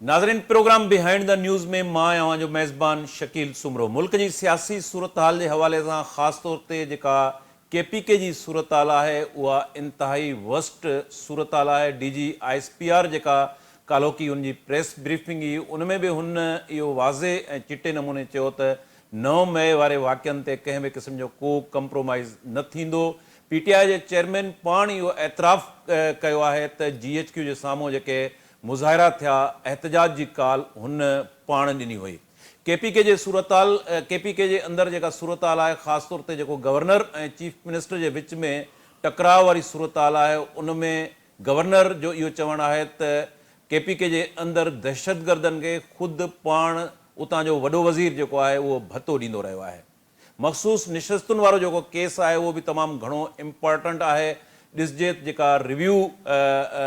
नाज़रीन, programme behind the news में मां अवां जो मेज़बान शकील सुमरो। मुल्क की सियासी सूरत हाल के हवाले से ख़ास तौर ते जेका KPK की सूरत हाल है वह इंतहाई वर्स्ट सूरत हाल है। DG ISPR जेका कालो की उनकी प्रेस ब्रीफिंग हुई उनमें भी हुन इहो वाज़े ऐं चिटे नमूने चयो त 9 मई वारे वाक़िअनि ते कंहिं बि क़िस्म जो को कंप्रोमाइज़ न थींदो। PTI जे चेयरमैन पाण इहो एतराफ़ कयो आहे त GHQ जे साम्हूं जेके मुज़ाहिरा थिया एहतजाज की काल हुन पाण ॾिनी हुई। KPK जे सूरत हाल KPK जे अंदर जेका सूरत हाल है ख़ास तौर ते जेको गवर्नर ऐं चीफ मिनिस्टर के विच में टकराव वारी सूरत हाल है उनमें गवर्नर जो इहो चवणु आहे त KPK जे अंदर दहशतगर्दन के खुद पाण उतां जो वॾो वज़ीर जेको आहे उहो भतो ॾींदो रहियो आहे। मखसूस निशस्तुनि वारो जेको केस है वो भी तमाम घणो इम्पोर्टेंट है। ॾिसजे जेका रिव्यू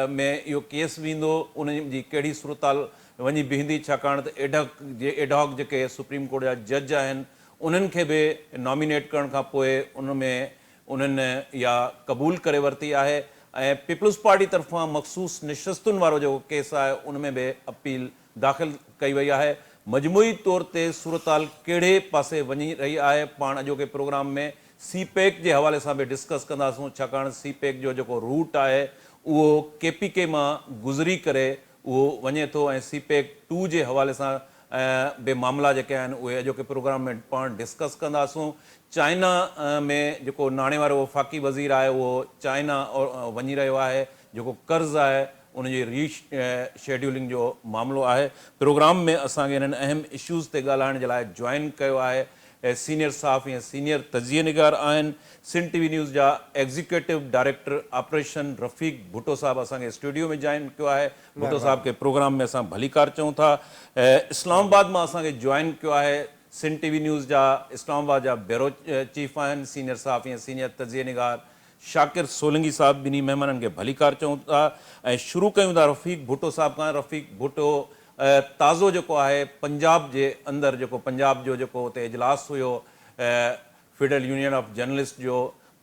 में इहो केस वेंदो उन जी कहिड़ी सूरत हाल वञी बीहंदी, छाकाणि त एडहॉक जेके सुप्रीम कोर्ट जा जज आहिनि उन्हनि खे बि नॉमिनेट करण खां पोइ उन्हनि इहा क़बूल करे वरिती आहे ऐं पीपल्स पार्टी तरफ़ां मखसूस निशस्तुनि वारो जेको केस आहे उनमें बि अपील दाख़िल कई वई आहे। मजमूई तौर ते सूरत हाल कहिड़े पासे वञी रही आहे पाण अॼोके प्रोग्राम में CPEC के हवाले से भी डिस्कस कंदासूं, छाकाणि CPEC जो जेको रूट है वो KPK मां गुज़री करे वो वञे थो ऐं CPEC 2 के हवाले से बे मामला जेके आहिनि उहे अॼोके प्रोग्राम में पाण डिस्कस कंदासूं। चाइना में जेको नाणे वारो वफ़ाक़ी वज़ीर है वो चाइना वञी रहियो आहे। जेको कर्ज़ है उनजी शेड्यूलिंग जो मामलो है। प्रोग्राम में असांखे इन्हनि अहम इश्यूज़ ते ॻाल्हाइण जे लाइ जॉइन कयो आहे सीनियर सहाफ़ी ऐं सीनियर तजिए निगार आहिनि। सिंध TV न्यूज़ जा एग्जीक्यूटिव डायरेक्टर ऑपरेशन रफ़ीक भुट्टो साहब असांखे स्टूडियो में जॉइन किया है। भुट्टो साहब के प्रोग्राम में असां भलीकार चऊं था। इस्लामाबाद में असांखे जॉइन किया है सिंध TV न्यूज़ जा इस्लामाबाद जा ब्यूरो चीफ आहिनि सीनियर सहाफ़ी ऐं सीनियर तजिए निगार शाकिर सोलंगी साहब। बिन्हीं मेहमाननि खे भलीकार चऊं था ऐं शुरू कयूं था रफ़ीक भुट्टो साहब खां। रफ़ीक भुट्टो ताज़ो जेको आहे पंजाब जे अंदर जेको पंजाब जो जेको उते इजलास हुयो फेडरल यूनियन ऑफ जर्नलिस्ट जो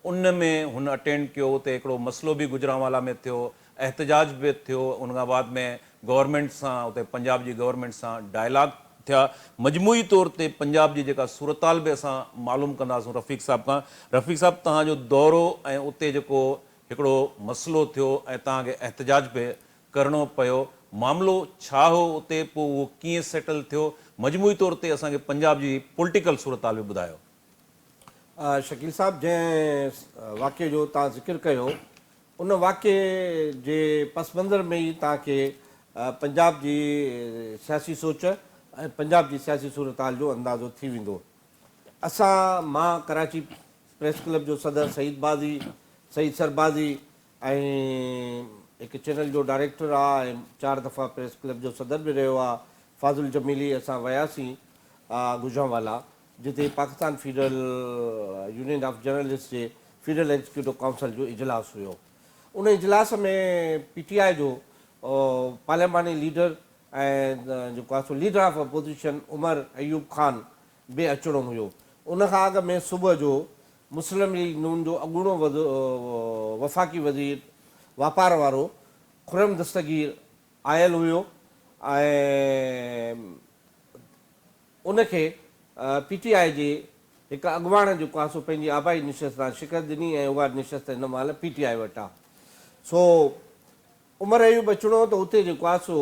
उन में हुन अटेंड कियो। उते हिकिड़ो मसलो भी गुजरांवाला में थियो, एहतजाज भी थियो, उन खां बाद में गवर्नमेंट सां उते पंजाब जी गवर्नमेंट सां डायलॉग थिया। मजमूई तौर ते पंजाब जी जेका सूरत हाल भी असां मालूम कंदासूं रफ़ीक साहब खां। रफ़ीक साहब तव्हांजो दौरो ऐं उते जेको हिकिड़ो मसलो थियो ऐं तव्हांखे एहतजाज भी करणो पियो, मामलो छा हो उते, पोइ उहो कीअं सेटल थियो, मजमूई तौर ते असांखे पंजाब जी पॉलिटिकल सूरत हाल भी ॿुधायो। शकील साहब जंहिं वाक़े जो तव्हां ज़िक्र कयो उन वाक़े जे पस मंज़र में ही तव्हांखे पंजाब जी सियासी सोच ऐं पंजाब जी सियासी सूरत हाल जो अंदाज़ो थी वेंदो। मां कराची प्रेस क्लब जो सदर सईद सरबाज़ी ऐं एक चैनल जो डायरेक्टर आहे, 4 दफ़ा प्रेस क्लब जो सदर भी रहियो आहे। फाज़ुल जमीली असां वियासीं गुजरांवाला जिते Pakistan federal union of journalist J federal executive council जो इजलास हुयो। उन इजलास में PTI जो पार्लियामानी लीडर ऐं जेको आहे सो लीडर ऑफ अपोजिशन उमर अयूब ख़ान बि अचिणो हुयो। उन खां अॻु में सुबुह जो मुस्लिम लीग नून जो अॻूणो वफ़ाक़ी वज़ीर वापार वारो खुरम दस्तगीर आयल हुयो ऐं उनखे PTI जे हिकु अॻुवाण जेको आहे सो पंहिंजी आबाई निशस्त सां शिकस्त ॾिनी ऐं उहा निशस्त हिन महिल PTI वटि आहे। सो उमर अयूब अचिणो त उते जेको आहे सो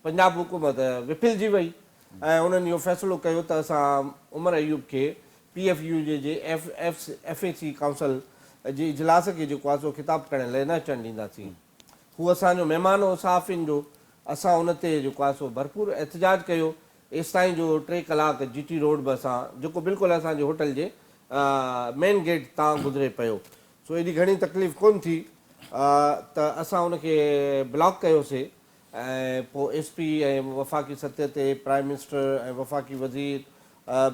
पंजाब हुकूमत विफिलजी वई ऐं उन्हनि इहो फ़ैसिलो कयो त असां उमर अयूब खे PFU जे FAC काउंसिल जे इजलास खे जेको आहे सो ख़िताब करण लाइ न अचणु ॾींदासीं। हू असांजो महिमान हो सहाफ़ियुनि जो। असां उन ते जेको आहे सो भरपूर एहतजाज कयो एसि ताईं जो 3 कलाक GT रोड बि असां जेको बिल्कुलु असांजे होटल जे मेन गेट तां गुज़रे पियो। सो एॾी घणी तकलीफ़ कोन थी त असां उनखे ब्लॉक कयोसीं ऐं पोइ SP ऐं वफ़ाक़ी सतह ते प्राइम मिनिस्टर ऐं वफ़ाक़ी वज़ीर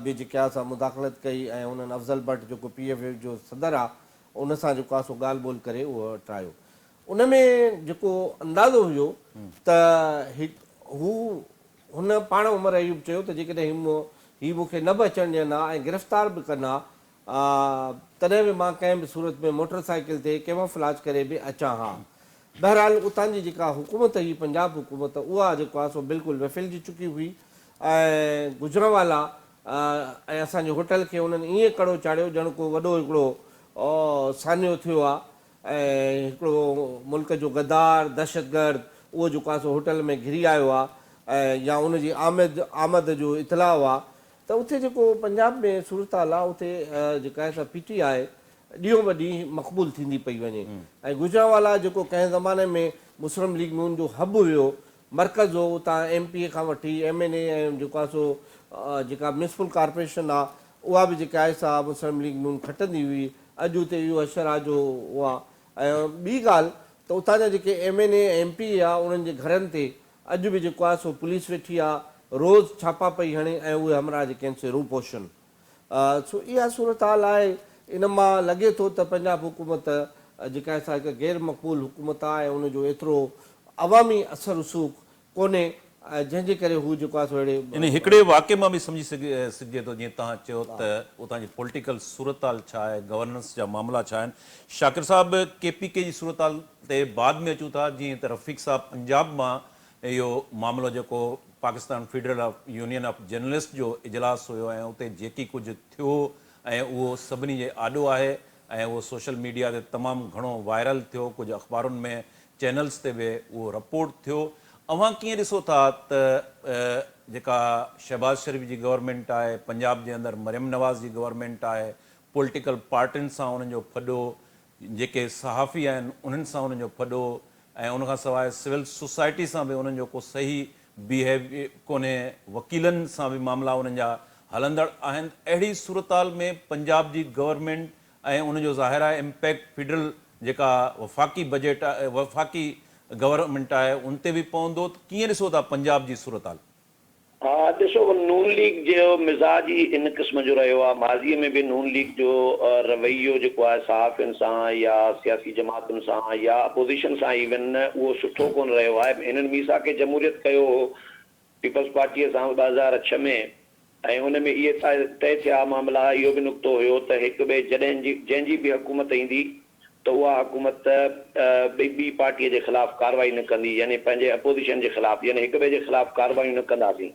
बि जेके आहे असां मुदाख़लत कई ऐं उन्हनि अफ़ज़ल भट्ट जेको PFU जो सदर आहे उन सां जेको आहे सो ॻाल्हि ॿोल करे उहो टायो। उन में जेको अंदाज़ो हुयो त हुन पाण उमर अयूब चयो त जेकॾहिं हीउ मूंखे न बि अचणु ॾियनि हा ऐं गिरफ़्तार बि कनि हा तॾहिं बि मां कंहिं बि सूरत में मोटरसाइकिल ते कैमोफ्लाज करे बि अचां हा। बहरहाल उतां जी जेका हुकूमत हुई पंजाब हुकूमत उहा जेको आहे सो बिल्कुलु विफिलजी चुकी हुई ऐं गुजरांवाला ऐं असांजे होटल खे उन्हनि ईअं कड़ो चाढ़ियो ॼण को वॾो हिकिड़ो सान्यो थियो आहे ऐं हिकिड़ो मुल्क जो गद्दार दहशतगर्द उहो जेको आहे सो होटल में घिरी आयो आहे ऐं या उनजी आमद जो इतलाउ आहे त उते जेको पंजाब में सूरत हाल आहे उते जेका आहे सा PTI ॾींहों ब ॾींहुं मक़बूल थींदी पई वञे ऐं गुजरांवाला जेको कंहिं ज़माने में मुस्लिम लीग नून जो हब हुयो मर्कज़ हो उतां MP खां वठी MNA ऐं जेको आहे सो जेका म्यूनिसिपल कॉर्पोरेशन आहे उहा बि जेका आहे सा मुस्लिम लीग नून खटंदी हुई अॼु उते इहो अशरा जो उहा ऐं ॿी ॻाल्हि त उतां जा जेके MNA MP आहे उन्हनि जे घरनि ते अॼु बि जेको आहे सो पुलिस वेठी आहे रोज़ छापा पई हणे ऐं उहे हमराह जेके आहिनि से रूपोशन सो इहा सूरत हाल आहे इन मां लॻे थो त पंजाब हुकूमत जेका आहे सा हिकु गैर मक़बूल हुकूमत आहे ऐं उनजो एतिरो अवामी असर रसूख़ कोन्हे जंहिंजे करे हू जेको आहे सो अहिड़े इन हिकिड़े वाक़े मां बि सम्झी सघिजे थो जीअं तव्हां चयो त उतां जी पॉलिटिकल सूरत हाल छा आहे गवर्नेंस जा मामला छा आहिनि शाकिर साहब KPK जी सूरत हाल ते बाद में अचूं था जीअं त रफ़ीक साहब पंजाब मां इहो मामिलो जेको Pakistan federal union of journalist जो इजलास हुयो ऐं उते जेकी कुझु थियो ऐं उहो सभिनी जे आॾो आहे ऐं उहो सोशल मीडिया ते तमामु घणो वायरल थियो कुझु अख़बारुनि में चैनल्स ते बि उहो रिपोर्ट थियो अव्हां कीअं ॾिसो था त जेका शहबाज शरीफ़ जी गवर्नमेंट आहे पंजाब जे अंदरि मरियम नवाज़ जी गवर्नमेंट आहे पॉलिटिकल पार्टियुनि सां उन्हनि जो फॾो जेके सहाफ़ी आहिनि उन्हनि सां उन्हनि जो फॾो ऐं उनखां सवाइ सिविल सोसाइटी सां बि उन्हनि जो को सही बिहेवियर कोन्हे वकीलनि सां बि मामला उन्हनि जा हलंदड़ आहिनि अहिड़ी सूरत हाल में पंजाब जी गवर्नमेंट ऐं उनजो ज़ाहिर आहे इम्पैक्ट फेडरल जेका वफ़ाक़ी बजट आहे वफ़ाक़ी गवर्नमेंट आहे उन ते बि पवंदो त कीअं ॾिसो था पंजाब जी सूरत हाल हाँ ॾिसो नून लीग जो मिज़ाज ही इन क़िस्म जो रहियो आहे माज़ीअ में बि नून लीग जो रवैयो जेको आहे सहाफ़ियुनि सां या सियासी जमातुनि सां या अपोज़िशन सां इवन उहो सुठो कोन रहियो आहे हिननि मीसा खे जमहूरियत कयो हो पीपल्स पार्टीअ सां 2006 में ऐं उन में इहे तय थिया मामला इहो बि नुक़्तो हुयो त हिकु ॿिए जंहिंजी बि हुकूमत ईंदी त उहा हुकूमत ॿी पार्टीअ जे ख़िलाफ़ु कार्रवाई न कंदी यानी पंहिंजे अपोज़िशन जे ख़िलाफ़ु यानी हिक ॿिए जे ख़िलाफ़ु कार्रवाई न कंदासीं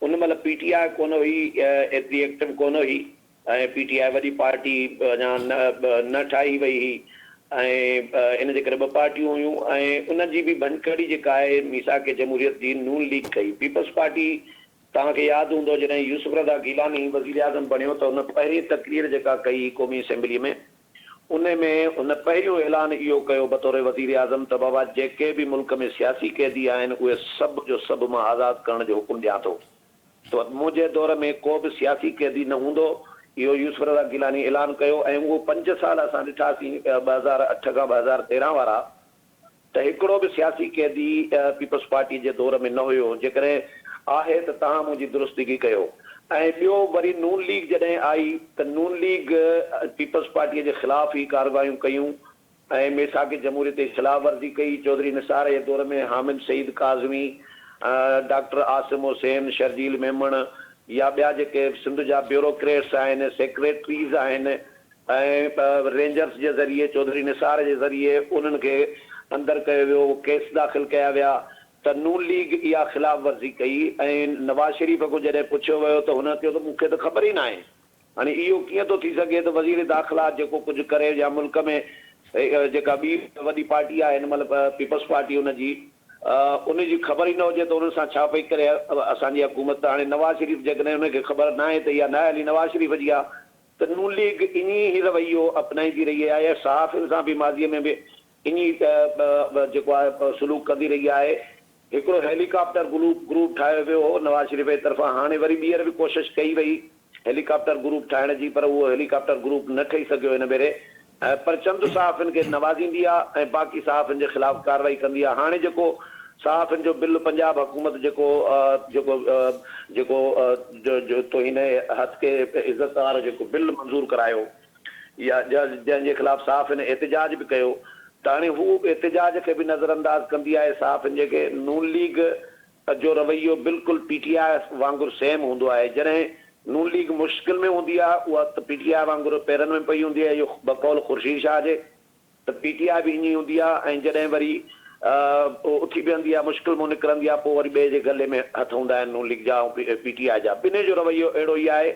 उन महिल PTI कोन हुई एतिरी एक्टिव कोन हुई ऐं PTI वॾी पार्टी अञा न ठाही वई हुई ऐं इन जे करे ॿ पार्टियूं हुयूं ऐं उनजी बि भनकड़ी जेका आहे मीसा खे जमहूरियत जी नून लीग कई पीपल्स पार्टी तव्हांखे यादि हूंदो जॾहिं यूसुफ रज़ा गीलानी वज़ीर आज़म बणियो त हुन पहिरीं तक़रीर जेका कई क़ौमी असेंबली में उन में हुन पहिरियों ऐलान इहो कयो बतौर वज़ीर आज़म त बाबा जेके बि मुल्क में सियासी क़ैदी आहिनि उहे सभु जो सभु मां आज़ादु करण जो हुकुम ॾियां थो त मुंहिंजे दौर में को बि सियासी क़ैदी न हूंदो इहो यूसुफ रज़ा गीलानी ऐलान कयो ऐं उहो 5 साल असां ॾिठासीं 2008 खां 2013 वारा त हिकिड़ो बि सियासी क़ैदी पीपल्स पार्टी जे दौर में न हुयो जेकॾहिं आहे त तव्हां मुंहिंजी दुरुस्तगी कयो ऐं ॿियो वरी नून लीग जॾहिं आई त नून लीग पीपल्स पार्टीअ जे ख़िलाफ़ ई कार्रवायूं कयूं ऐं मेसा खे जमहूरियत जी ख़िलाफ़ वर्ज़ी कई चौधरी निसार जे दौर में हामिद सईद काज़मी डॉक्टर आसिम हुसैन शर्जील मेमण या ॿिया जेके सिंध जा ब्यूरोक्रेट्स आहिनि सेक्रेटरीज़ आहिनि ऐं रेंजर्स जे ज़रिए चौधरी निसार जे ज़रिए उन्हनि खे अंदरि कयो वियो केस दाख़िल कया विया त नून लीग इहा ख़िलाफ़ वर्ज़ी कई ऐं नवाज़ शरीफ़ खां जॾहिं पुछियो वियो त हुन चयो त मूंखे त ख़बर ई न आहे हाणे इहो कीअं थो थी सघे त वज़ीर दाख़िला जेको कुझु करे या मुल्क में जेका ॿी वॾी पार्टी आहे हिन महिल पीपल्स पार्टी हुनजी उनजी ख़बर ई न हुजे त उन सां छा पई करे असांजी हुकूमत हाणे नवाज़ शरीफ़ जेकॾहिं हुनखे ख़बर न आहे त इहा न हली नवाज़ शरीफ़ जी आहे त नून लीग इन ई रवैयो अपनाईंदी रही आहे सहाफ़ियुनि सां बि माज़ीअ में बि इन जेको आहे सलूक कंदी रही आहे हिकिड़ो हेलीकॉप्टर ग्रुप ठाहियो वियो हो नवाज़ शरीफ़ जे तरफ़ां हाणे वरी ॿीहर बि कोशिशि कई वई हेलीकॉप्टर ग्रुप ठाहिण जी पर उहो हेलीकॉप्टर ग्रुप न ठही सघियो हिन भेरे पर चंद सहाफ़ियुनि खे नवाज़ींदी आहे ऐं बाक़ी सहाफ़ियुनि जे ख़िलाफ़ु कार्रवाई कंदी आहे हाणे जेको सहाफ़ियुनि जो बिल पंजाब हुकूमत जेको तोहिन हथ के इज़त वारो जेको बिल मंज़ूर करायो या जंहिंजे ख़िलाफ़ु सहाफ़ियुनि एहतिजाज बि कयो त हाणे हू एहतिजाज खे बि नज़रअंदाज़ कंदी आहे सहाफ़ियुनि जेके नून लीग जो रवैयो बिल्कुलु PTI वांगुरु सेम हूंदो आहे जॾहिं नून लीग मुश्किल में हूंदी आहे उहा त PTI वांगुरु पेरनि में पई हूंदी आहे इहो बकौल ख़ुर्शीद शाह जे त PTI बि ईअं हूंदी आहे ऐं जॾहिं वरी उथी बीहंदी आहे मुश्किल मां निकिरंदी आहे पोइ वरी ॿिए जे गले में हथ हूंदा आहिनि नून लीग जा ऐं PTI जा ॿिन्ही जो रवैयो अहिड़ो ई आहे।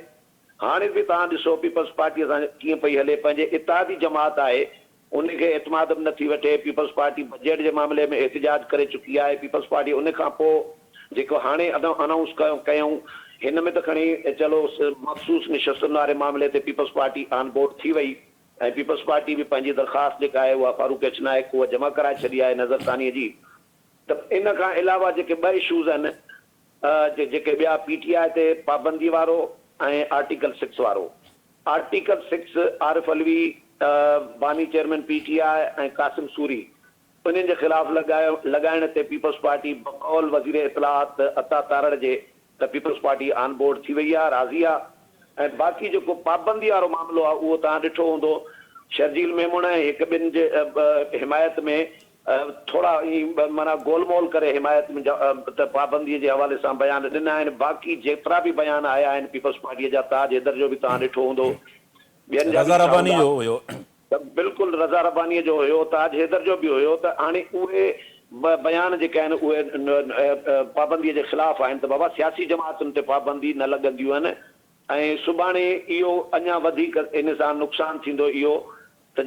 हाणे बि तव्हां ॾिसो पीपल्स पार्टी असां कीअं पई हले पंहिंजे इत्तेहादी जमात आहे उनखे एतमाद में नथी वठे। पीपल्स पार्टी बजट जे मामले में एहतिजाज करे चुकी आहे। पीपल्स पार्टी उन खां पोइ जेको हाणे अनाउंस कयूं हिन में त खणी चलो मखसूस निशस्तुनि वारे मामले ते पीपल्स पार्टी ऑन बोर्ड थी वई ऐं पीपल्स पार्टी बि पंहिंजी दरख़्वास्त जेका आहे उहा फारूक एच नाइक उहा जमा कराए छॾी आहे नज़रसानीअ जी। त इन खां अलावा जेके ॿ इशूज़ आहिनि जेके ॿिया PTI ते पाबंदी वारो ऐं आर्टिकल 6 वारो। आर्टिकल 6 आरिफ अलवी बानी चेयरमैन PTI ऐं कासिम सूरी उन्हनि जे ख़िलाफ़ लॻाइण ते पीपल्स पार्टी बकौल वज़ीर इत्तलात अता तारड़ जे त पीपल्स पार्टी ऑन बोर्ड थी वई आहे राज़ी आहे। ऐं बाक़ी जेको पाबंदी वारो मामिलो आहे उहो तव्हां ॾिठो हूंदो शर्जील मेमून ऐं हिकु ॿिनि जे हिमायत में थोरा माना गोलमोल करे हिमायत में त पाबंदीअ जे हवाले सां बयान ॾिना आहिनि। बाक़ी जेतिरा बि बयान आया आहिनि पीपल्स पार्टीअ जा ताज हैदर जो बि तव्हां ॾिठो हूंदो ॿियनि जा रज़ा रबानी जो हुयो त बिल्कुलु रज़ा रबानीअ जो हुयो ताज हैदर जो बि हुयो। त हाणे उहे बयान जेके आहिनि उहे पाबंदीअ जे ख़िलाफ़ आहिनि त बाबा सियासी जमातुनि ते पाबंदी न लॻंदियूं आहिनि ऐं सुभाणे इहो अञा वधीक इन सां नुक़सानु थींदो इहो त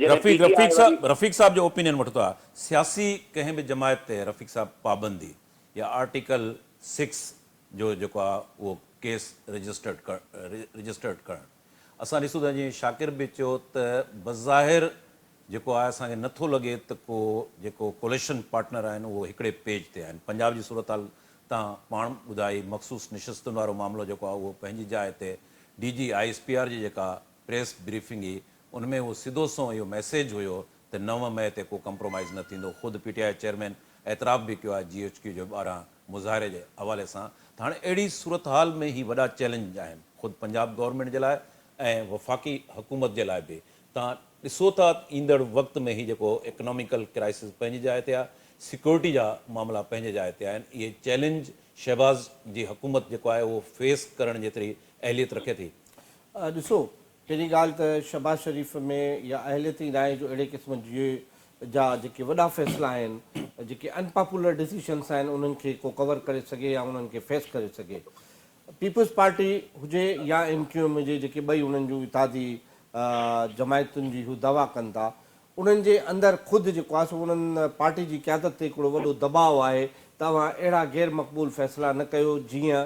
रफ़ीक साहब जो ओपिनियन वठो आहे सियासी कंहिं बि जमायत ते रफ़ीक साहब पाबंदी या आर्टिकल 6 जो जेको आहे उहो केस रजिस्टर्ड करणु असां ॾिसूं था जीअं शाकिर बि चयो त बज़ाहिर जेको आहे असांखे नथो लॻे त को जेको कोलेशन पार्टनर आहिनि उहो हिकिड़े पेज ते आहिनि। पंजाब जी सूरत हाल तव्हां पाण ॿुधाई मखसूस निशस्तुनि वारो मामिलो जेको आहे उहो पंहिंजी जाइ ते DG ISPR जी जेका प्रेस ब्रीफिंग हुई उनमें उहो सिधो सो इहो मैसेज हुयो त 9 मई ते को कंप्रोमाइज़ न थींदो। ख़ुदि PTI चेयरमैन एतराफ़ बि कयो आहे GHQ जो 12 मुज़ाहिरे जे हवाले सां। त हाणे अहिड़ी सूरत हाल में ही वॾा चैलेंज आहिनि ख़ुदि पंजाब गवर्नमेंट जे लाइ ऐं वफ़ाक़ी हुकूमत जे लाइ बि। तव्हां ॾिसो था ईंदड़ वक़्त में ही जेको इकनॉमिकल क्राइसिस पंहिंजी जाइ ते आहे सिक्योरिटी जा मामला पंहिंजे जाइ ते आहिनि। इहे चैलेंज शहबाज़ जी हुकूमत जेको आहे उहो फेस करण जेतिरी अहलियत रखे थी। ॾिसो पहिरीं ॻाल्हि त शहबाज़ शरीफ़ में या अहलियत ई न आहे जो अहिड़े क़िस्म जा जेके वॾा फ़ैसिला आहिनि जेके अनपॉपुलर डिसीशन्स आहिनि उन्हनि खे को कवर करे सघे या उन्हनि खे फेस करे सघे। पीपल्स पार्टी हुजे या MQM हुजे जेके ॿई उन्हनि जूं इत्तेहादी जमायतुनि जी हू दवा कनि था उन्हनि जे अंदरि ख़ुदि जेको आहे सो उन्हनि पार्टी जी क़यादत ते हिकिड़ो वॾो दबाव आहे तव्हां अहिड़ा गैर मक़बूल फ़ैसिला न कयो जीअं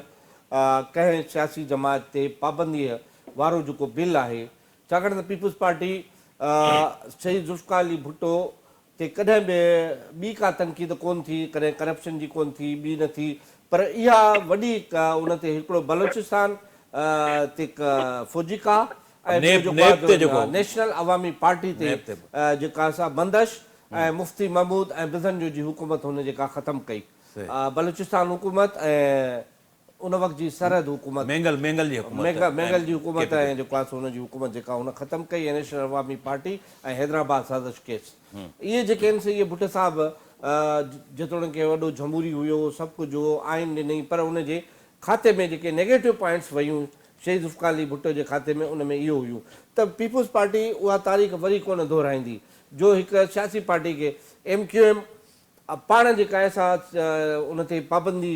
कंहिं सियासी जमात ते पाबंदीअ वारो जेको बिल आहे। छाकाणि त पीपल्स पार्टी शहीद ज़ुल्फ़िकार अली भुट्टो ते कॾहिं बि ॿी का तनक़ीद कोन थी कॾहिं करप्शन जी कोन थी ॿी न थी पर इहा वॾी उन ते हिकिड़ो बलोचिस्तान ते फ़ौजी का ऐं नेशनल अवामी पार्टी ते जेका असां बंदश ऐं मुफ्ती महमूद ऐं बिज़न जो जी हुकूमत हुन जेका ख़तमु कई बलोचिस्तान हुकूमत ऐं उन वक़्त जी सरहद हुकूमत मेंगल जी हुकूमत ऐं जेको आहे हुन जी हुकूमत जेका हुन ख़तमु कई ऐं नेशनल अवामी पार्टी ऐं हैदराबाद साज़िश केस इहे जेके आहिनि इहे भुट्टो साहिबु जेतोणीकि वॾो जमहूरी हुयो सभु कुझु हुओ आइन ॾिनई पर उनजे खाते में जेके नेगेटिव पॉइंट्स वयूं शहीद ज़ुल्फ़िकार अली भुट्टो जे खाते में उन में इहो हुयूं त पीपल्स पार्टी उहा तारीख़ वरी कोन दोहिराईंदी जो हिकु सियासी पार्टी खे MQM पाण जेका ऐसा उन ते पाबंदी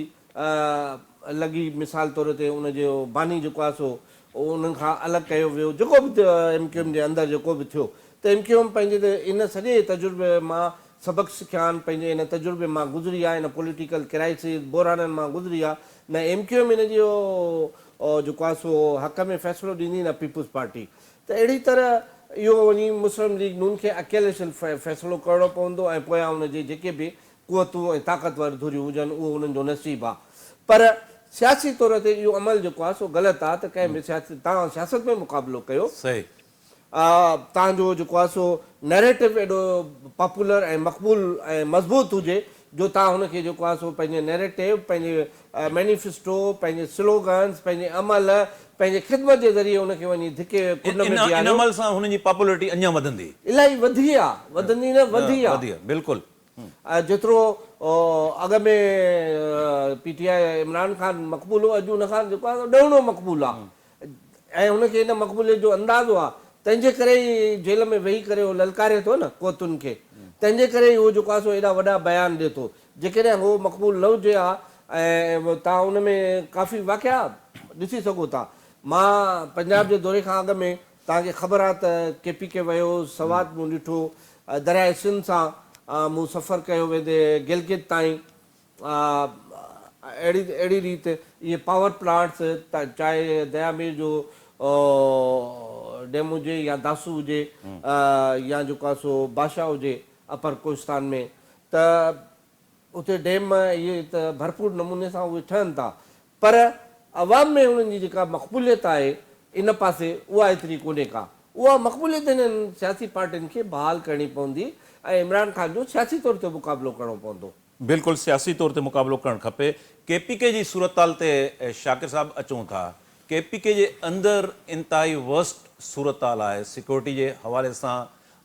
लॻी मिसाल तौर ते उनजो बानी जेको आहे सो उन्हनि खां अलॻि कयो वियो जेको बि थियो MQM जे अंदरि जेको बि थियो त MQM पंहिंजे इन सॼे तजुर्बे मां सबक़ सिखिया आहिनि पंहिंजे इन तजुर्बे मां गुज़री आहे इन पॉलिटिकल क्राइसिस बहराननि मां गुज़री आहे न MQM इन जो जेको आहे सो हक़ में फ़ैसिलो ॾींदी न पीपल्स पार्टी त अहिड़ी तरह इहो वञी मुस्लिम लीग नून खे अकेले फ़ैसिलो करिणो पवंदो ऐं पोयां उनजे जेके बि क़ुवतूं ऐं ताक़तवर धुरियूं हुजनि उहो उन्हनि जो नसीबु आहे पर सियासी तौर ते इहो अमल जेको आहे सो ग़लति आहे त कंहिं बि तव्हां सियासत में मुक़ाबिलो कयो सही तव्हांजो जेको आहे सो नैरेटिव एॾो पॉपुलर ऐं मक़बूल ऐं मज़बूत हुजे जो तव्हां हुनखे जेको आहे सो पंहिंजे नैरेटिव पंहिंजे मैनिफेस्टो पंहिंजे स्लोगन्स पंहिंजे अमल पंहिंजे ख़िदमत जे ज़रिए हुनखे वञी धिके इन अमल सां हुनजी पॉपुलरिटी अञा वधंदी इलाही वधी आहे वधंदी न वधी आहे बिल्कुलु जेतिरो अॻ में PTI इमरान ख़ान मक़बूल हो अॼु हुन खां जेको आहे ॾहिणो मक़बूल आहे ऐं हुनखे इन मक़बूले जो अंदाज़ो आहे तंहिंजे करे ई जेल में वेही करे उहो ललकारे थो न कोतुनि खे, तंहिंजे करे ई उहो जेको आहे सो एॾा वॾा बयान ॾिए थो। जेकॾहिं उहो मक़बूल न हुजे हा ऐं तव्हां उन में काफ़ी वाक़िया ॾिसी सघो था। मां पंजाब जे दौरे खां अॻु में तव्हांखे ख़बर आहे त KPK वियो, सवात मूं ॾिठो, दरियाए सिंध सां मूं सफ़र कयो वेंदे गिलगित ताईं। अहिड़ी रीति इहे पावर प्लांट्स चाहे दयामीर जो डैम हुजे या दासू हुजे या जेको आहे सो बादशाह हुजे अपर कोस्तान में, त उते डैम इहे त भरपूर नमूने सां उहे ठहनि था, पर अवाम में उन्हनि जी जेका मक़बूलियत आहे इन पासे उहा एतिरी कोन्हे का। उहा मक़बूलियत हिननि सियासी पार्टियुनि खे बहाल करणी पवंदी ऐं इमरान ख़ान जो सियासी तौर ते मुक़ाबिलो करिणो पवंदो। बिल्कुलु सियासी तौर ते मुक़ाबिलो करणु खपे। KPK जी सूरत-हाल ते शाकिर साहब अचूं था। KPK जे अंदरि इंतिहाई वर्स्ट सूरत-हाल आहे, सिक्योरिटी जे हवाले सां,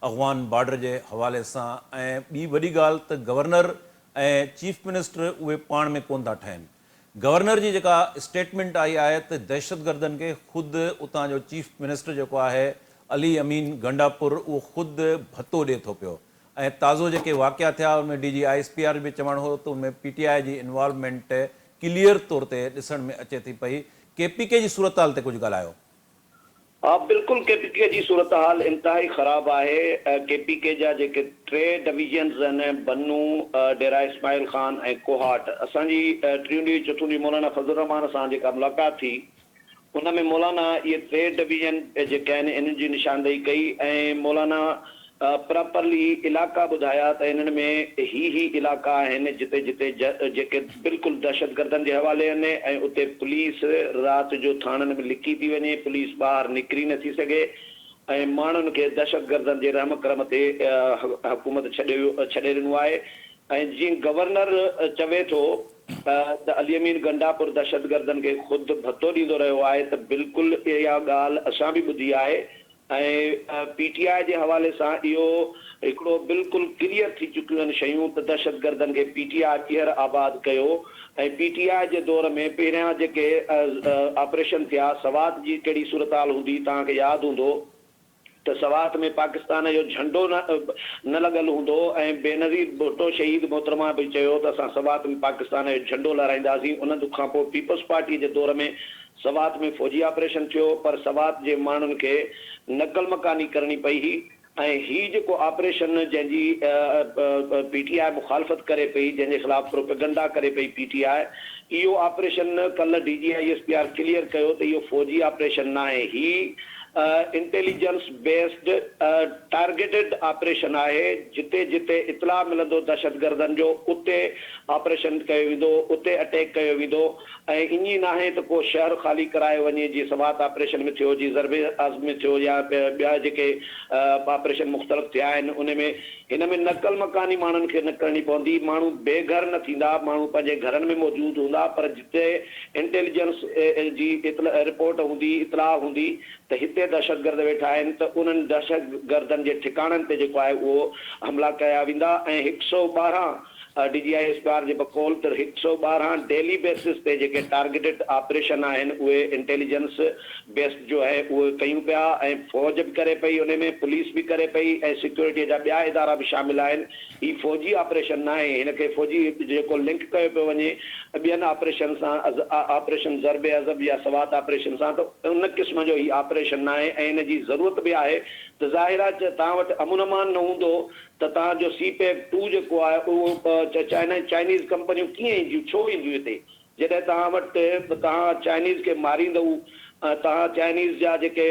अफ़गान बॉर्डर जे हवाले सां, ऐं ॿी वॾी ॻाल्हि त गवर्नर ऐं चीफ मिनिस्टर उहे पाण में कोन था ठहनि। गवर्नर जी जेका स्टेटमेंट आई आहे त दहशतगर्दनि खे ख़ुदि उतां जो चीफ मिनिस्टर जेको आहे अली अमीन गंडापुर उहो ख़ुदि भतो ॾिए थो पियो, ऐं ताज़ो जेके वाक़िया थिया उनमें DG ISPR बि चवणु हो त उनमें PTI जी इन्वॉल्वमेंट क्लियर तौर ते ॾिसण में अचे थी पई। KPK जी सूरत हाल ते कुझु ॻाल्हायो। हा बिल्कुलु, KPK जी सूरत हाल इंतिहाई ख़राबु आहे। KPK जा जेके 3 डिवीजन्स आहिनि, बन्नू, डेरा इस्माइल ख़ान ऐं कोहाट, असांजी टियों ॾींहुं चोथों ॾींहुं मौलाना फज़लुर रहमान सां जेका मुलाक़ात थी उन में मौलाना इहे 3 डिवीजन जेके आहिनि इन्हनि जी निशानदेही कई ऐं मौलाना प्रॉपरली इलाइक़ा ॿुधाया त इन्हनि में ही इलाइक़ा आहिनि जिते जिते जेके बिल्कुलु दहशतगर्दनि जे हवाले आहिनि ऐं उते पुलिस राति जो थाणनि में लिकी थी वञे, पुलिस ॿाहिरि निकिरी नथी सघे ऐं माण्हुनि खे दहशतगर्दनि जे रहम करम ते हुकूमत छॾे ॾिनो आहे। ऐं जीअं गवर्नर चवे थो त अली अमीन गंडापुर दहशतगर्दनि खे ख़ुदि भतो ॾींदो रहियो आहे, त बिल्कुलु इहा ॻाल्हि असां बि ॿुधी आहे ऐं PTI जे हवाले सां इहो हिकिड़ो बिल्कुलु क्लियर थी चुकियूं आहिनि शयूं त दहशतगर्दनि खे PTI ॿीहर आबाद कयो। ऐं PTI जे दौर में पहिरियां जेके ऑपरेशन थिया, सवात जी कहिड़ी सूरत हाल हूंदी तव्हांखे यादि हूंदो त सवात में पाकिस्तान जो झंडो न लॻल हूंदो ऐं बेनज़ीर भुट्टो शहीद मोहतरमा बि चयो त असां सवात में पाकिस्तान जो झंडो लहराईंदासीं। उन खां पोइ पीपल्स पार्टी जे दौर में सवात में फ़ौजी ऑपरेशन थियो, पर सवात जे माण्हुनि खे नकल मकानी करणी पई हुई ऐं हीउ जेको ऑपरेशन जंहिंजी PTI मुखालफ़त करे पई, जंहिंजे ख़िलाफ़ प्रोपेगंडा करे पई PTI, इहो ऑपरेशन कल्ह DG ISPR क्लियर कयो त इहो फ़ौजी ऑपरेशन न आहे, ही इंटेलिजेंस बेस्ड टारगेटेड ऑपरेशन आहे। जिते जिते इतला मिलंदो दहशतगर्दनि जो उते ऑपरेशन कयो वेंदो, उते अटैक कयो वेंदो ऐं ईअं न आहे त को शहर ख़ाली करायो वञे जीअं सवात ऑपरेशन में थियो, जीअं ज़रबे आज़म में थियो या ॿिया जेके ऑपरेशन मुख़्तलिफ़ थिया आहिनि उन में हिन में नकल मकानी माण्हुनि खे न करणी पवंदी। माण्हू बेघर न थींदा, माण्हू पंहिंजे घरनि में मौजूदु हूंदा, पर जिते इंटेलिजेंस जी रिपोर्ट हूंदी, इतलाह हूंदी त हिते दहशतगर्द वेठा आहिनि त उन्हनि दहशतगर्दनि जे ठिकाणनि ते जेको आहे उहो हमला कया वेंदा ऐं 112 DG ISPR जे बकौल त 112 डेली बेसिस ते जेके टारगेटेड ऑपरेशन आहिनि उहे इंटेलिजेंस बेस्ड जो आहे उहे कयूं पिया ऐं फ़ौज बि करे पई, उन में पुलिस बि करे पई ऐं सिक्योरिटीअ जा ॿिया इदारा बि शामिल आहिनि। ही फ़ौजी ऑपरेशन न आहे, हिनखे फ़ौजी जेको लिंक कयो पियो वञे ॿियनि ऑपरेशन सां, ऑपरेशन ज़रबे अज़ब या सवात ऑपरेशन सां, त उन क़िस्म जो ही ऑपरेशन न आहे ऐं हिन जी ज़रूरत बि आहे। त ज़ाहिर आहे तव्हां वटि अमन अमान न हूंदो त तव्हांजो CPEC 2 जेको आहे उहो चाइनीज़ कंपनियूं कीअं ईंदियूं, छो ईंदियूं हिते? जॾहिं तव्हां वटि तव्हां चाइनीज़ खे मारींदव, तव्हां चाइनीज़ जा जेके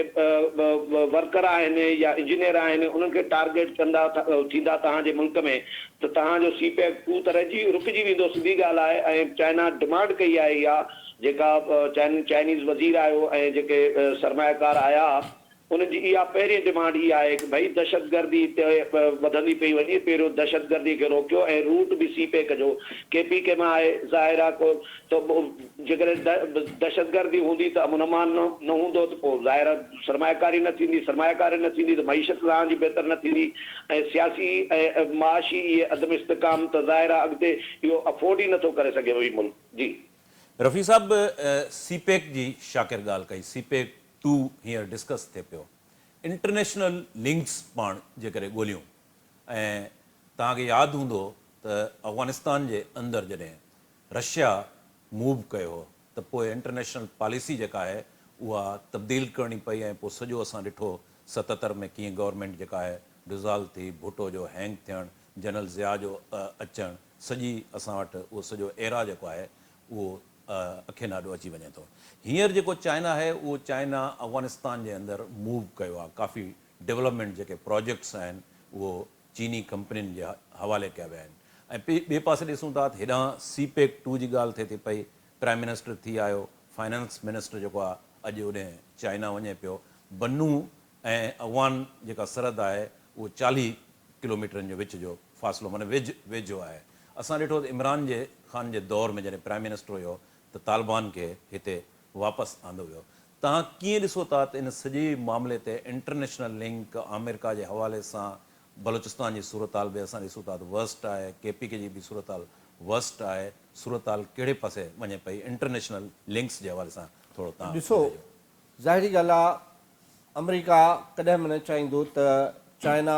वर्कर आहिनि या इंजीनियर आहिनि उन्हनि खे टारगेट कंदा थींदा तव्हांजे मुल्क में, त तव्हांजो CPEC 2 त रुकिजी वेंदो, सिधी ॻाल्हि आहे। ऐं चाइना डिमांड कई आहे इहा, जेका चाइनीज़ वज़ीर आयो ऐं जेके सरमायाकार आया उनजी इहा पहिरीं डिमांड इहा आहे कि भई दहशतगर्दी हिते वधंदी पई वञे, पहिरियों दहशतगर्दी खे रोकियो ऐं रूट बि CPEC जो KPK में आहे। ज़ाहिर आहे को त जेकॾहिं दहशतगर्दी हूंदी त अमन अमान न हूंदो, त पोइ ज़ाहिर सरमायाकारी न थींदी, सरमायाकारी न थींदी त मईशत तव्हांजी बहितर न थींदी ऐं सियासी ऐं माशी इहे अदम इस्तेकाम त ज़ाहिर आहे अॻिते इहो अफोर्ड ई नथो करे सघे वही मुल्क। जी रफ़ी साहब, CPEC जी शाकिर ॻाल्हि कई, CPEC 2 हींअर डिस्कस थिए पियो। इंटरनेशनल लिंक्स पाण जे करे ॻोल्हियूं ऐं तव्हांखे यादि हूंदो त अफ़गानिस्तान जे अंदरि जॾहिं रशिया मूव कयो हो त पोइ इंटरनेशनल पॉलिसी जेका आहे उहा तब्दील करणी पई ऐं पोइ सॼो असां ॾिठो 77 में कीअं गवर्नमेंट जेका आहे डिज़ॉल्व थी, भुटो जो हैंग थियणु, जनरल ज़िया जो अचणु, सॼी असां वटि उहो सॼो एरा जेको आहे उहो अखे नाॾो अची वञे थो। हींअर जेको चाइना आहे उहो चाइना अफ़गानिस्तान जे अंदरि मूव कयो आहे। काफ़ी डेवलपमेंट जेके प्रोजेक्ट्स आहिनि उहो चीनी कंपनियुनि जे हवाले कया विया आहिनि। ऐं ॿिए पासे ॾिसूं था त हेॾां CPEC 2 जी ॻाल्हि थिए थी पई, प्राइम मिनिस्टर थी आयो, फाइनेंस मिनिस्टर जेको आहे अॼु ओॾे चाइना वञे पियो। बन्नू ऐं अफ़गान जेका सरहद आहे उहो 40 किलोमीटरनि जो विच जो फ़ासिलो, माना वेझो आहे। असां ॾिठो त इमरान ख़ान जे दौर में जॾहिं प्राइम मिनिस्टर हुयो त तालिबान खे हिते वापसि आंदो वियो। तव्हां कीअं ॾिसो था त इन सॼे मामले ते इंटरनेशनल लिंक अमेरिका जे हवाले सां बलूचिस्तान जी सूरत हाल बि असां ॾिसूं था त वर्स्ट आहे, KPK जी बि सूरत हाल वर्स्ट आहे। सूरत हाल कहिड़े पासे वञे पई इंटरनेशनल लिंक्स जे हवाले सां थोरो तव्हां ॾिसो, ज़ाहिरी ॻाल्हि आहे अमेरिका कॾहिं बि न चाहींदो त चाइना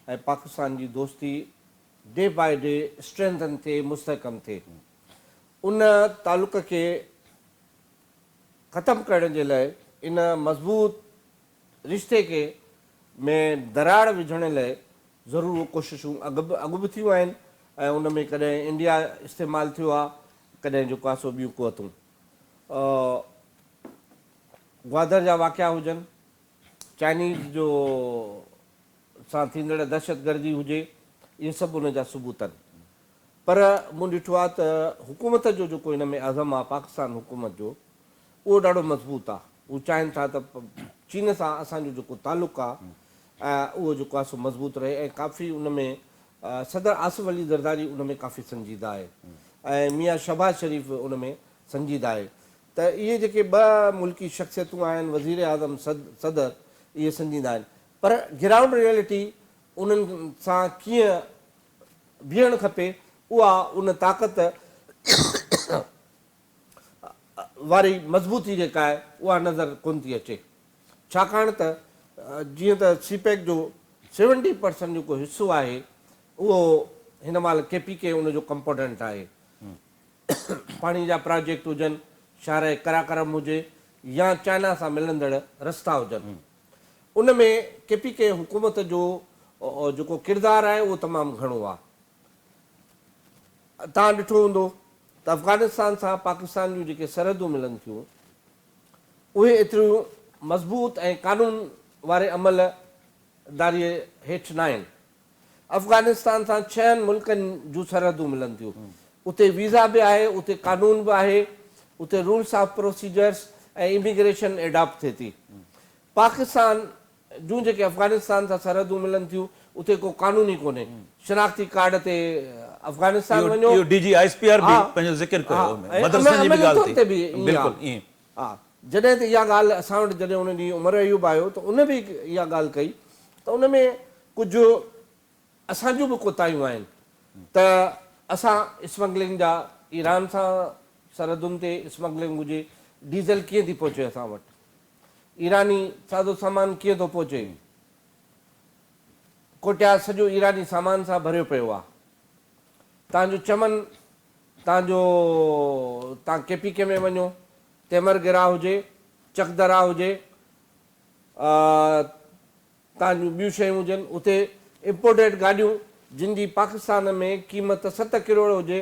ऐं पाकिस्तान जी दोस्ती डे बाय डे स्ट्रेंथन थिए, मुस्तहकम थिए। उन तालुक खे ख़तमु करण जे लाइ, इन मज़बूत रिश्ते खे में दरार विझण लाइ ज़रूरु कोशिशूं अॻु बि थियूं आहिनि ऐं उन में कॾहिं इंडिया इस्तेमालु थियो आहे, कॾहिं जेको आहे सो ॿियूं क़ुवतूं। ग्वादर जा वाक़िया हुजनि, चाइनीज़ जो सां थींदड़ दहशतगर्दी हुजे, इहे सभु उन जा सबूत आहिनि। पर मूं ॾिठो आहे त हुकूमत जो जेको हिन में अज़म आहे, पाकिस्तान हुकूमत जो, उहो ॾाढो मज़बूत आहे। उहे चाहिनि था त चीन सां असांजो जेको तालुक़ु आहे उहो जेको आहे सो मज़बूत रहे ऐं काफ़ी उन में सदर आसिफ अली ज़रदारी उन में काफ़ी संजीदा आहे ऐं मियां शहबाज शरीफ़ उन में संजीदा आहे। त इहे जेके ॿ मुल्की शख़्सियतूं आहिनि, वज़ीर आज़म सदर, इहे संजीदा आहिनि। पर ग्राउंड रियलिटी उन्हनि सां कीअं बीहणु खपे, उहा उन ताक़त वारी मज़बूती जेका आहे उहा नज़र कोन थी अचे। छाकाणि त जीअं त CPEC जो 70% जेको हिसो आहे उहो हिन महिल KPK उनजो कंपोनेंट आहे। पाणी जा प्रोजेक्ट हुजनि, शाहर कराकरम हुजे या चाइना सां मिलंदड़ रस्ता हुजनि, उन में KPK हुकूमत जो जेको किरदारु आहे उहो तमामु घणो आहे। तव्हां ॾिठो हूंदो त अफ़गानिस्तान सां पाकिस्तान जूं जेके सरहदूं मिलनि थियूं उहे एतिरियूं मज़बूत ऐं कानून वारे अमलदारीअ हेठि न आहिनि। अफ़गानिस्तान सां 6 मुल्कनि जूं सरहदूं मिलनि थियूं, उते वीज़ा बि आहे, उते कानून बि आहे, उते रूल्स ऑफ प्रोसीजर्स ऐं इमिग्रेशन एडॉप्ट थिए थी। पाकिस्तान जूं जेके अफ़गानिस्तान सां सरहदूं मिलनि थियूं उते को कानून ई कोन्हे। शनाख्ती कार्ड ते अफ़गानिस्तान वञो, DG ISPR बि पंहिंजो ज़िक्र कयो, मदरसनि जी बि ॻाल्हि थी। बिल्कुलु ईअं। हा, जॾहिं त इहा ॻाल्हि असां वटि जॾहिं उन ॾींहुं उमर अयूब आयो त उन बि इहा ॻाल्हि कई त उन में कुझु असांजूं बि कोताहियूं आहिनि त असां स्मगलिंग जा, ईरान सां सरहदुनि ते स्मगलिंग हुजे, डीज़ल कीअं थी पहुचे असां वटि, ईरानी सादो सामान कीअं थो पहुचे, कोटिया सॼो ईरानी सामान सां भरियो पियो आहे। तव्हांजो चमन, तव्हां KPK में वञो, तेमरगिरा हुजे, चकदरा हुजे, तव्हांजूं ॿियूं शयूं हुजनि, उते इम्पोर्टेड गाॾियूं जिन जी पाकिस्तान में क़ीमत 7 करोड़ हुजे,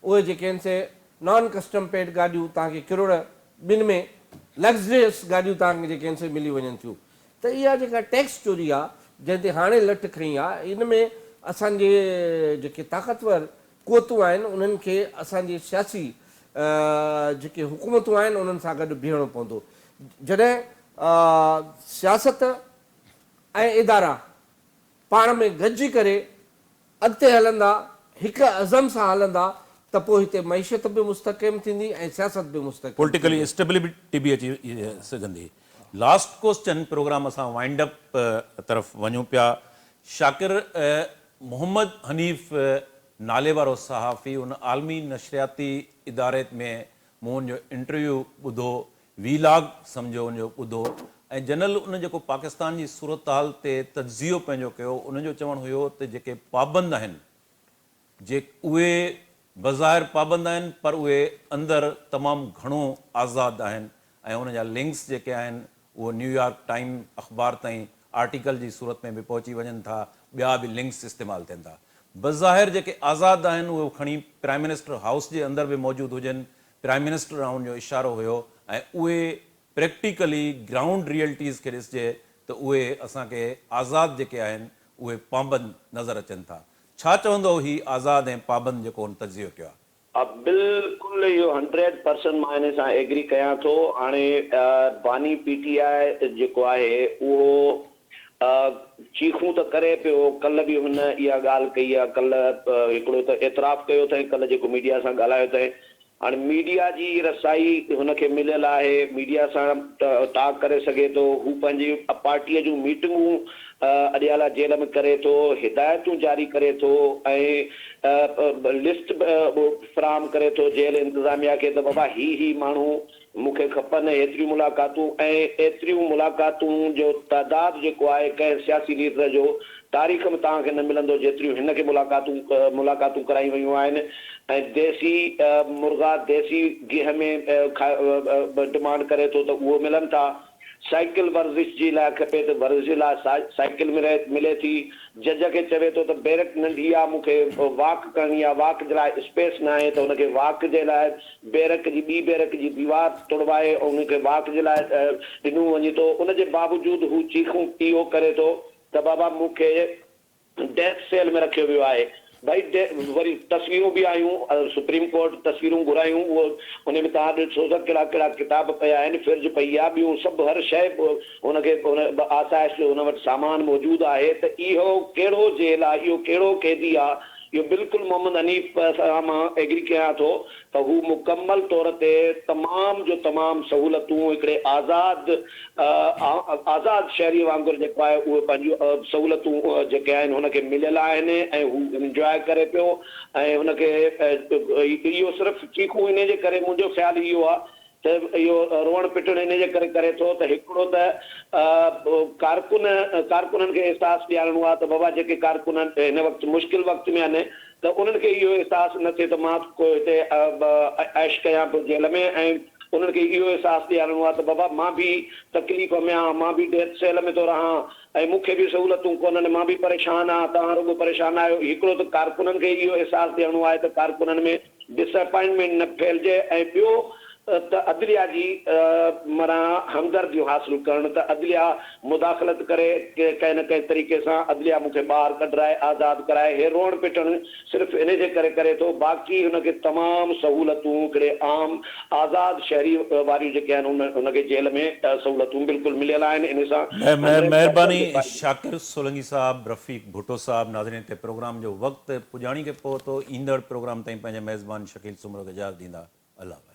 उहे जेके आहिनि से नॉन कस्टम पेड गाॾियूं तव्हांखे करोड़ ॿिनि में लग्ज़रियस गाॾियूं तव्हांखे जेके आहिनि से मिली वञनि थियूं। त इहा जेका टैक्स चोरी आहे जंहिं ते हाणे लठ खणी आहे, इन में असांजे जेके ताक़तवर क़ुवतूं आहिनि उन्हनि खे असांजे सियासी जेके हुकूमतूं आहिनि उन्हनि सां गॾु बीहणो पवंदो। जॾहिं सियासत ऐं इदारा पाण में गॾिजी करे अॻिते हलंदा, हिकु अज़म सां हलंदा, त पोइ हिते मईशत बि मुस्तक़िम थींदी ऐं सियासत बि मुस्तक़िम, पॉलिटिकली स्टेबिलिटी बि अची सघंदी। लास्ट क्वेश्चन प्रोग्राम असां वाइंड अप तरफ़ वञूं पिया। शाकिर, मोहम्मद हनीफ़ नाले वारो सहाफ़ी उन आलमी नशरियाती इदारे में मूं उनजो इंटरव्यू ॿुधो, वीलाग सम्झो उनजो ॿुधो, ऐं जनरल उन जेको पाकिस्तान जी सूरत हाल ते तजियो पंहिंजो कयो, उनजो चवणु हुयो त जेके पाबंद आहिनि, जे उहे बज़ाहिर पाबंद आहिनि पर उहे अंदरि तमामु घणो आज़ादु आहिनि ऐं उन जा लिंक्स जेके आहिनि उहो न्यूयॉर्क टाइम अख़बार ताईं आर्टिकल जी सूरत में बि पहुची वञनि था, ॿिया बि लिंक्स इस्तेमालु थियनि था। बज़ाहिर जेके आज़ादु आहिनि उहे खणी प्राइम मिनिस्टर हाउस जे अंदरि बि मौजूदु हुजनि, प्राइम मिनिस्टर राउंड जो इशारो हुयो ऐं उहे प्रैक्टिकली ग्राउंड रियलिटीज़ खे ॾिसजे त उहे असांखे आज़ादु जेके आहिनि उहे पाबंद नज़र अचनि था। छा चवंदो ही आज़ादु ऐं पाबंद जेको हुन तजियो कयो आहे? बिल्कुलु इहो 100% मां हिन सां एग्री कयां थो। हाणे बानी PTI जेको आहे उहो चीखूं त करे पियो, कल्ह बि हुन इहा ॻाल्हि कई आहे, कल्ह हिकिड़ो त एतिराफ़ कयो अथई, कल्ह जेको मीडिया सां ॻाल्हायो अथई। हाणे मीडिया जी रसाई हुनखे मिलियल आहे, मीडिया सां टॉक करे सघे थो, हू पंहिंजी पार्टीअ जूं मीटिंगूं अॾियाला जेल में करे थो, हिदायतूं जारी करे थो ऐं लिस्ट फ़राहम करे थो जेल इंतिज़ामिया खे त बाबा ही माण्हू मूंखे खपनि, एतिरियूं मुलाक़ातूं ऐं एतिरियूं मुलाक़ातूं जो तइदादु जेको आहे कंहिं सियासी लीडर जो तारीख़ में तव्हांखे न मिलंदो जेतिरियूं हिनखे मुलाक़ातूं कराई वियूं आहिनि। ऐं देसी मुर्गा देसी गिह में डिमांड करे थो त उहो मिलनि था। साइकिल वर्जिश जी लाइ खपे त वर्जिश जे लाइ साइकिल मिले थी। जज खे चवे थो त बैरक नंढी आहे, मूंखे वॉक करणी आहे, वॉक जे लाइ स्पेस न आहे त हुनखे वॉक जे लाइ ॿी बैरक जी दीवार तोड़वाए ऐं उनखे वॉक जे लाइ ॾिनो वञे थो। उनजे बावजूदि हू चीखूं इहो करे थो त बाबा मूंखे डेथ सेल में रखियो वियो आहे। भाई वरी तस्वीरूं बि आयूं, सुप्रीम कोर्ट तस्वीरूं घुरायूं, उहो उन में तव्हां ॾिसो त कहिड़ा कहिड़ा किताब पिया आहिनि, फ्रिज पई आहे, ॿियूं सभु हर शइ हुनखे आसाइश हुन वटि सामान मौजूदु आहे। त इहो कहिड़ो जेल आहे, इहो कहिड़ो क़ैदी आहे? इहो बिल्कुलु मोहम्मद हनीफ़ सां मां एग्री कयां थो त हू मुकमल तौर ते तमामु जो तमामु सहूलतूं हिकिड़े आज़ाद शहरी वांगुरु जेको आहे उहे पंहिंजूं सहूलतूं जेके आहिनि हुनखे मिलियल आहिनि ऐं हू इंजॉय करे पियो। ऐं हुनखे इहो सिर्फ़ु चीखूं इन जे करे, मुंहिंजो ख़्यालु इहो आहे त इहो रोअण पिटण इन जे करे थो त हिकिड़ो त कारकुननि खे अहसासु ॾियारणो आहे त बाबा जेके कारकुन हिन वक़्तु मुश्किल वक़्त में आहिनि त उन्हनि खे इहो अहसासु न थिए त मां को हिते ऐश कयां पियो जेल में, ऐं उन्हनि खे इहो अहसासु ॾियारणो आहे त बाबा मां बि तकलीफ़ में आहियां, मां बि डेथ सेल में थो रहां ऐं मूंखे बि सहूलतूं कोन्हनि, मां बि परेशान आहियां, तव्हां रुॻो परेशान आहियो। हिकिड़ो त कारकुननि खे इहो अहसासु ॾियणो आहे त कारकुननि में डिसअपॉइंटमेंट न फैलिजे। ऐं ॿियो त अदलिया जी माना हमदर्दियूं हासिलु करणु, त अदलिया मुदाख़लत करे कंहिं न कंहिं तरीक़े सां अदलिया मूंखे ॿाहिरि कढाए आज़ादु कराए। हे रोअण पिटण सिर्फ़ु इन जे करे थो, बाक़ी हुनखे तमामु सहूलतूं हिकिड़े आम आज़ादु शहरी वारियूं जेके आहिनि हुनखे जेल में सहूलतूं बिल्कुलु मिलियल आहिनि। इन सां महिरबानी शाकिर सोलंकी साहब, रफ़ीक भुट्टो साहब। नाज़रीन, ते प्रोग्राम जो वक़्तु पुॼाणी खे पहुतो। ईंदड़ प्रोग्राम ताईं पंहिंजे मेज़बान शकील सुमरो खे इजाज़त ॾींदा। अल्लाह।